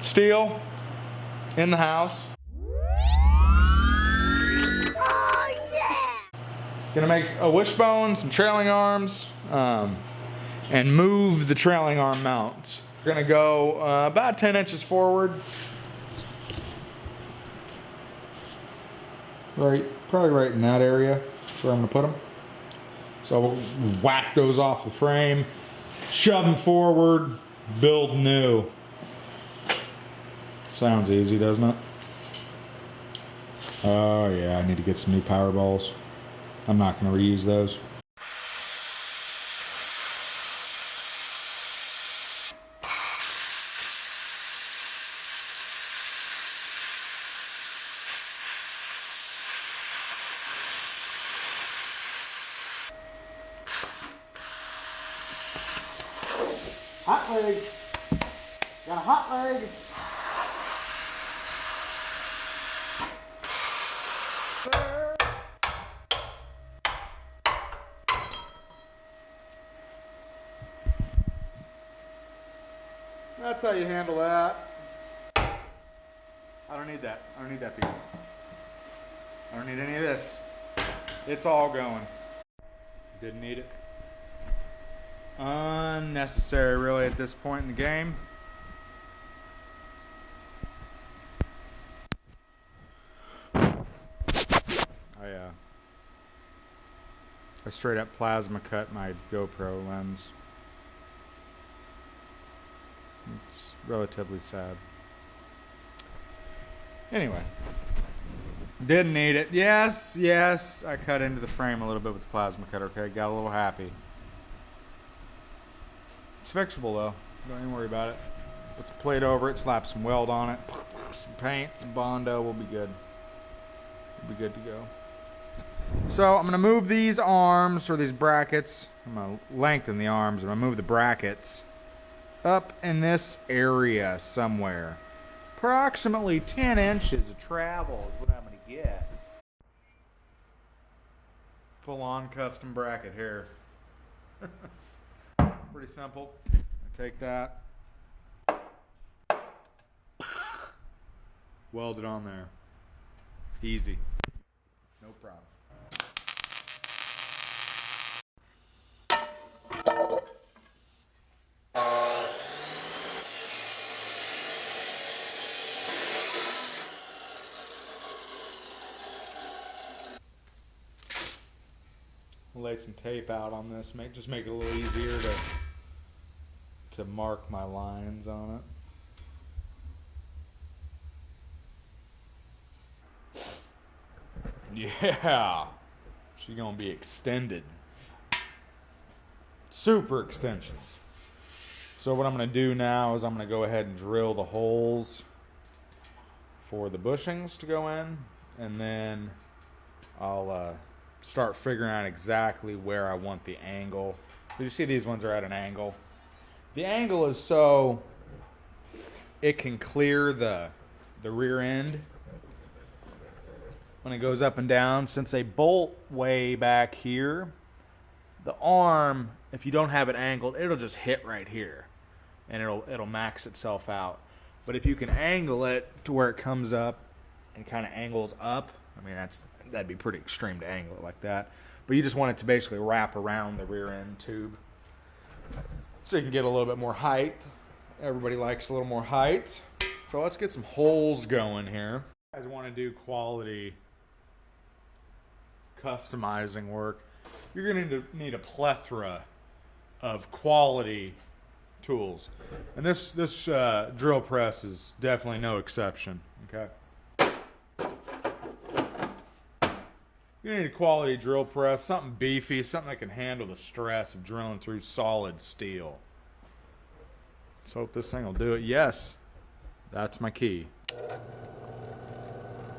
steel in the house. Oh yeah! Gonna make a wishbone, some trailing arms, and move the trailing arm mounts. We're gonna go about 10 inches forward. Probably right in that area. That's where I'm gonna put them. So we'll whack those off the frame, shove them forward, build new. Sounds easy, doesn't it? Oh yeah, I need to get some new power balls. I'm not gonna reuse those. Hot leg. Got a hot leg. That's how you handle that. I don't need that. I don't need that piece. I don't need any of this. It's all going. Didn't need it. Unnecessary, really, at this point in the game. I straight up plasma cut my GoPro lens. It's relatively sad. Anyway. Didn't need it. Yes, I cut into the frame a little bit with the plasma cutter, okay? Got a little happy. It's fixable though. Don't even worry about it. Put some plate over it, slap some weld on it, some paint, some Bondo, we'll be good. We'll be good to go. So I'm gonna move these arms, or these brackets. I'm gonna lengthen the arms. I'm gonna move the brackets up in this area somewhere. Approximately 10 inches of travel is what I'm gonna get. Full on custom bracket here. Pretty simple. I take that, weld it on there. Easy. No problem. Lay some tape out on this, just make it a little easier to mark my lines on it. Yeah, she's gonna be extended, super extensions. So what I'm gonna do now is I'm gonna go ahead and drill the holes for the bushings to go in, and then I'll start figuring out exactly where I want the angle. You see these ones are at an angle. The angle is so it can clear the rear end when it goes up and down. Since they bolt way back here, the arm, if you don't have it angled, it'll just hit right here and it'll max itself out. But if you can angle it to where it comes up and kind of angles up, I mean that'd be pretty extreme to angle it like that. But you just want it to basically wrap around the rear end tube so you can get a little bit more height. Everybody likes a little more height. So let's get some holes going here. If you guys want to do quality customizing work, you're going to need a plethora of quality tools. And this drill press is definitely no exception. Okay. You need a quality drill press, something beefy, something that can handle the stress of drilling through solid steel. Let's hope this thing will do it. Yes, that's my key.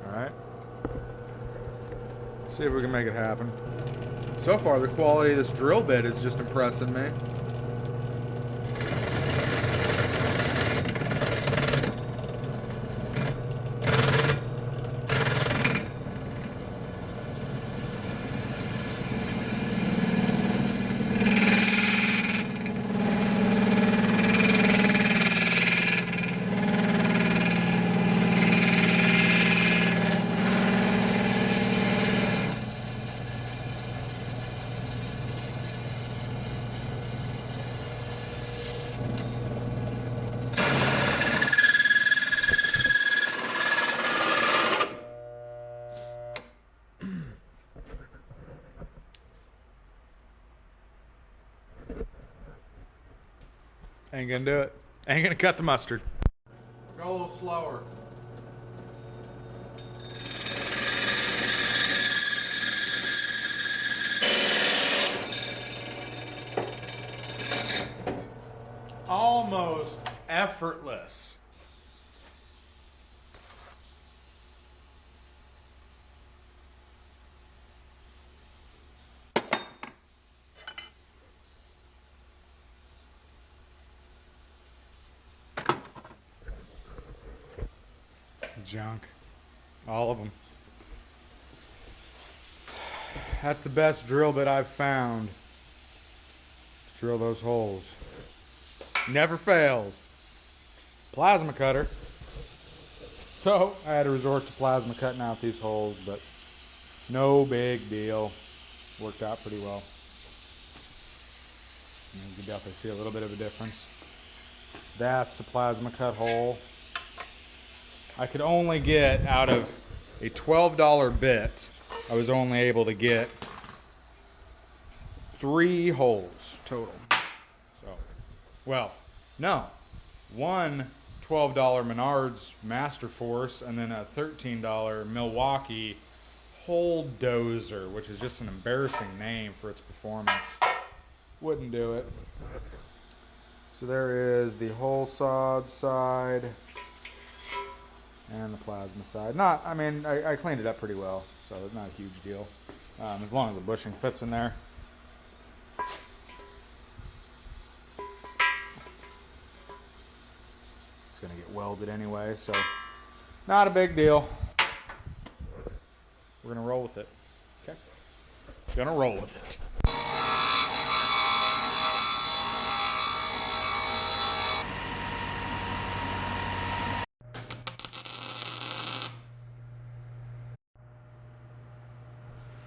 Alright. Let's see if we can make it happen. So far, the quality of this drill bit is just impressing me. Ain't gonna do it. Ain't gonna cut the mustard. Go a little slower. Almost effortless. Junk. All of them. That's the best drill bit I've found. Drill those holes. Never fails. Plasma cutter. So I had to resort to plasma cutting out these holes, but no big deal. Worked out pretty well. And you can definitely see a little bit of a difference. That's a plasma cut hole. I could only get out of a $12 bit, I was only able to get 3 holes total. So, well, no, one $12 Menards Master Force and then a $13 Milwaukee Hole Dozer, which is just an embarrassing name for its performance. Wouldn't do it. So there is the hole sawed side and the plasma side. Not, I mean, I cleaned it up pretty well, so it's not a huge deal. As long as the bushing fits in there. It's going to get welded anyway, so not a big deal. We're going to roll with it. Okay? Gonna roll with it.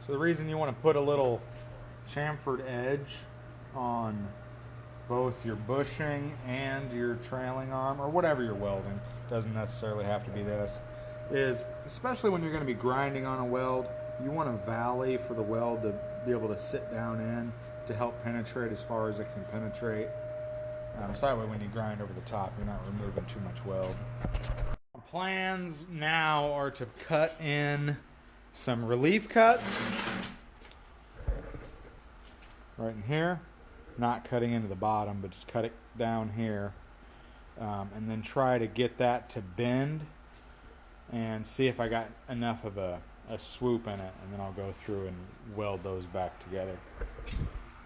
So the reason you want to put a little chamfered edge on both your bushing and your trailing arm, or whatever you're welding, doesn't necessarily have to be this, is especially when you're going to be grinding on a weld, you want a valley for the weld to be able to sit down in to help penetrate as far as it can penetrate. So that way when you grind over the top, you're not removing too much weld. Plans now are to cut in some relief cuts right in here, not cutting into the bottom, but just cut it down here, and then try to get that to bend and see if I got enough of a swoop in it, and then I'll go through and weld those back together.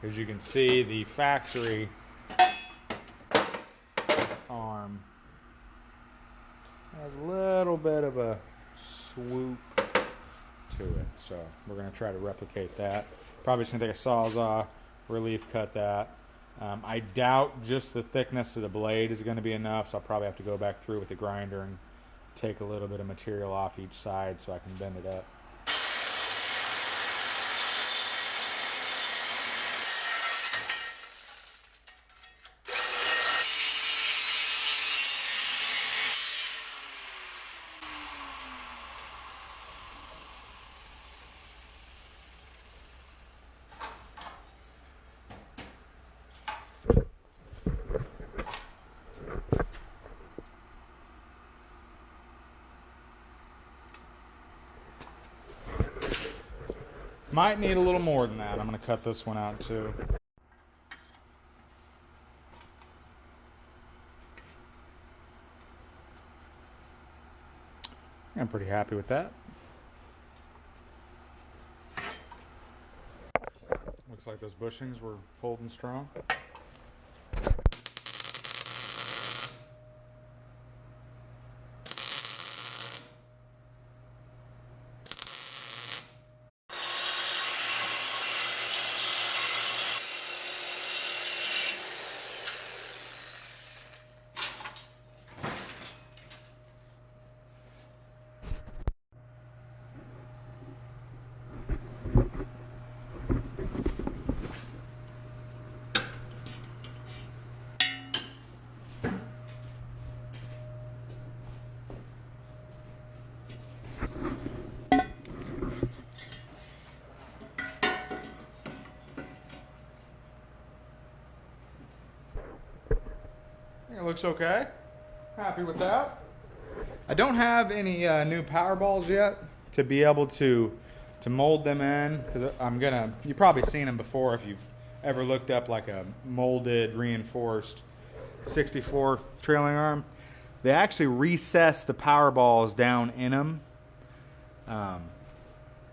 As you can see, the factory arm has a little bit of a swoop to it, so we're going to try to replicate that. Probably just going to take a Sawzall, relief cut that. I doubt just the thickness of the blade is going to be enough, so I'll probably have to go back through with the grinder and take a little bit of material off each side so I can bend it up. Might need a little more than that. I'm going to cut this one out too. I'm pretty happy with that. Looks like those bushings were holding strong. looks okay. Happy with that. I don't have any new power balls yet to be able to mold them in, because you've probably seen them before if you've ever looked up like a molded reinforced 64 trailing arm. They actually recess the power balls down in them,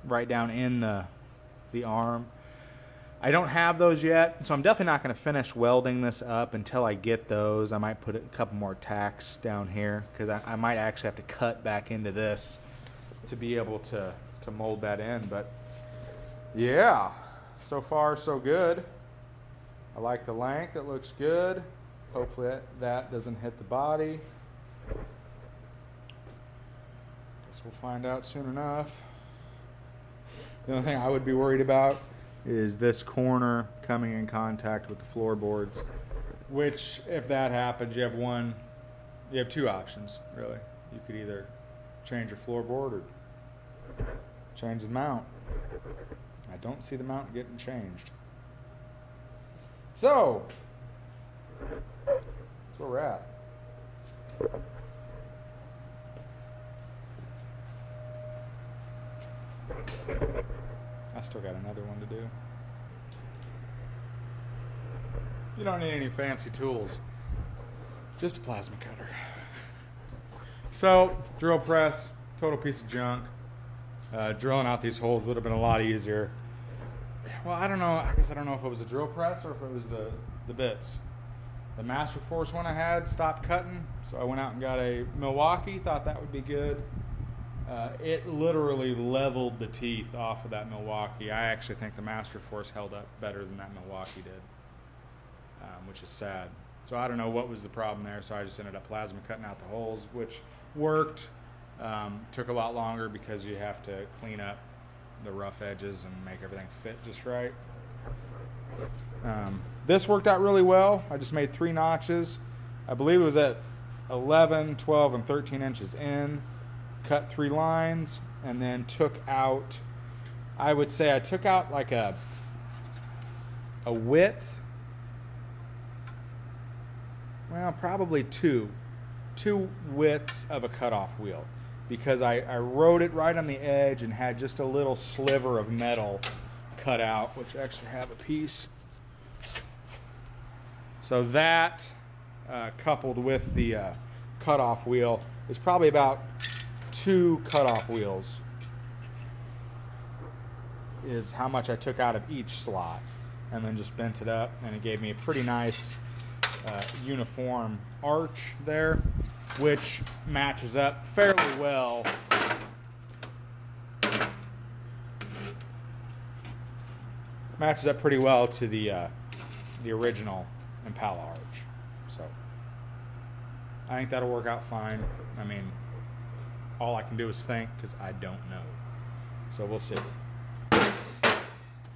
right down in the arm. I don't have those yet, so I'm definitely not going to finish welding this up until I get those. I might put a couple more tacks down here, because I might actually have to cut back into this to be able to mold that in. But yeah, so far so good. I like the length, it looks good. Hopefully that doesn't hit the body. Guess we'll find out soon enough. The only thing I would be worried about is this corner coming in contact with the floorboards, which, if that happens, you have two options, really. You could either change your floorboard or change the mount. I don't see the mount getting changed. So, that's where we're at. I still got another one to do. You don't need any fancy tools, just a plasma cutter. So, drill press, total piece of junk. Drilling out these holes would have been a lot easier. Well, I don't know. I guess I don't know if it was a drill press or if it was the bits. The Master Force one I had stopped cutting, so I went out and got a Milwaukee. Thought that would be good. It literally leveled the teeth off of that Milwaukee. I actually think the Master Force held up better than that Milwaukee did, which is sad. So I don't know what was the problem there, so I just ended up plasma cutting out the holes, which worked. Took a lot longer because you have to clean up the rough edges and make everything fit just right. This worked out really well. I just made 3 notches. I believe it was at 11, 12, and 13 inches in. Cut 3 lines and then took out, I would say I took out like a width, well, probably two widths of a cutoff wheel, because I wrote it right on the edge and had just a little sliver of metal cut out, which I actually have a piece. So that coupled with the cutoff wheel is probably about 2 cutoff wheels is how much I took out of each slot, and then just bent it up, and it gave me a pretty nice uniform arch there, which matches up fairly well pretty well to the original Impala arch. So I think that'll work out fine. I mean, all I can do is think, because I don't know. So we'll see.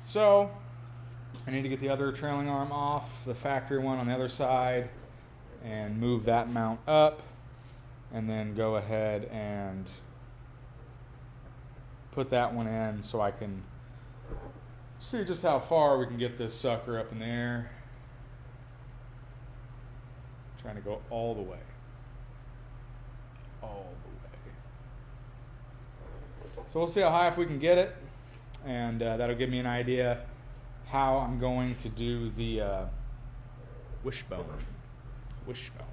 So I need to get the other trailing arm off, the factory one on the other side, and move that mount up, and then go ahead and put that one in so I can see just how far we can get this sucker up in the air. Trying to go all the way. All the way. So we'll see how high up we can get it, and that'll give me an idea how I'm going to do the wishbone. Wishbone.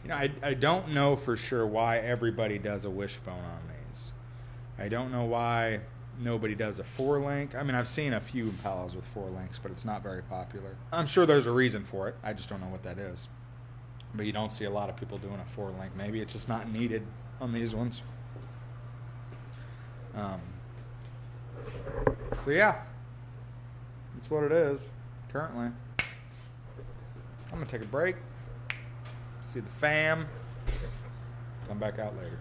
You know, I don't know for sure why everybody does a wishbone on these. I don't know why nobody does a 4-link. I mean, I've seen a few Impalas with 4 links, but it's not very popular. I'm sure there's a reason for it. I just don't know what that is. But you don't see a lot of people doing a 4-link. Maybe it's just not needed on these ones. So yeah, that's what it is currently. I'm gonna take a break, see the fam, come back out later.